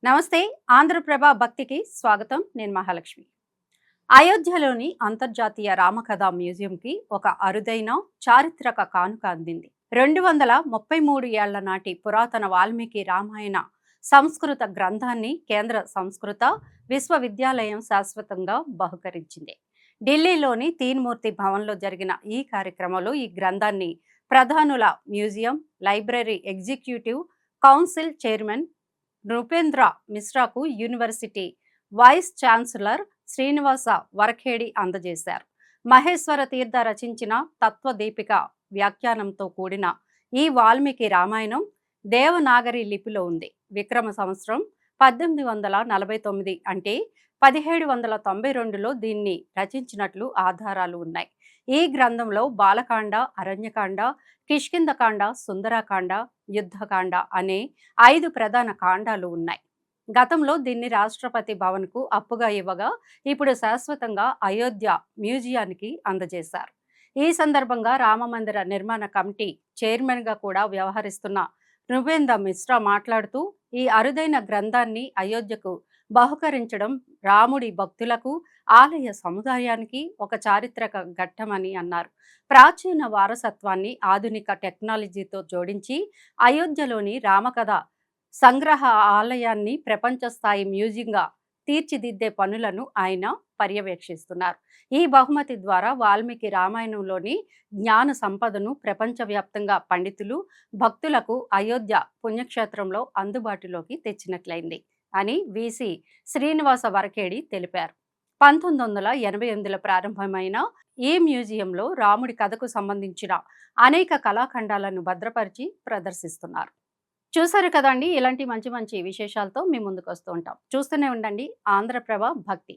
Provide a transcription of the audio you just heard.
నమస్తే. ఆంధ్రప్రభ భక్తికి స్వాగతం. నేను మహాలక్ష్మి. అయోధ్యలోని అంతర్జాతీయ రామకథా మ్యూజియంకి ఒక అరుదైన చారిత్రక కానుక అందింది. 233 ఏళ్ల నాటి పురాతన వాల్మీకి రామాయణ సంస్కృత గ్రంథాన్ని కేంద్ర సంస్కృత విశ్వవిద్యాలయం శాశ్వతంగా బహుకరించింది. ఢిల్లీలోని తీన్మూర్తి భవన్లో జరిగిన ఈ కార్యక్రమంలో ఈ గ్రంథాన్ని ప్రధానుల museum, library executive council chairman Nripendra మిశ్రాకు university vice chancellor Srinivasa Varkhedi అందజేశారు. మహేశ్వర తీర్థ రచించిన తత్వదీపిక వ్యాఖ్యానంతో కూడిన ఈ వాల్మీకి రామాయణం దేవనాగరి లిపిలో ఉంది. విక్రమ సంవత్సరం 1849 అంటే 1792లో దీన్ని రచించినట్లు ఆధారాలు ఉన్నాయి. ఈ గ్రంథంలో బాలకాండ, అరణ్యకాండ, కిష్కింధకాండ, సుందరకాండ, యుద్ధకాండ అనే 5 ప్రధాన కాండాలు ఉన్నాయి. గతంలో దీన్ని రాష్ట్రపతి భవన్కు అప్పుగా ఇవ్వగా ఇప్పుడు శాశ్వతంగా అయోధ్య మ్యూజియానికి అందజేశారు. ఈ సందర్భంగా రామమందిర నిర్మాణ కమిటీ చైర్మన్గా కూడా వ్యవహరిస్తున్న నృపేంద్ర మిశ్రా మాట్లాడుతూ, ఈ అరుదైన గ్రంథాన్ని అయోధ్యకు బహుకరించడం రాముడి భక్తులకు, ఆలయ సముదాయానికి ఒక చారిత్రక ఘట్టమని అన్నారు. ప్రాచీన వారసత్వాన్ని ఆధునిక టెక్నాలజీతో జోడించి అయోధ్యలోని రామకథ సంగ్రహ ఆలయాన్ని ప్రపంచ స్థాయి మ్యూజియంగా తీర్చిదిద్దే పనులను ఆయన పర్యవేక్షిస్తున్నారు. ఈ బహుమతి ద్వారా వాల్మీకి రామాయణంలోని జ్ఞాన సంపదను ప్రపంచవ్యాప్తంగా పండితులు, భక్తులకు అయోధ్య పుణ్యక్షేత్రంలో అందుబాటులోకి తెచ్చినట్లయింది అని వీసీ శ్రీనివాస వరఖేడి తెలిపారు. 1988లో ప్రారంభమైన ఈ మ్యూజియంలో రాముడి కథకు సంబంధించిన అనేక కళాఖండాలను భద్రపరిచి ప్రదర్శిస్తున్నారు. చూసారు కదండి, ఇలాంటి మంచి మంచి విశేషాలతో మీ ముందుకు వస్తూ ఉంటాం. చూస్తూనే ఉండండి ఆంధ్రప్రభ భక్తి.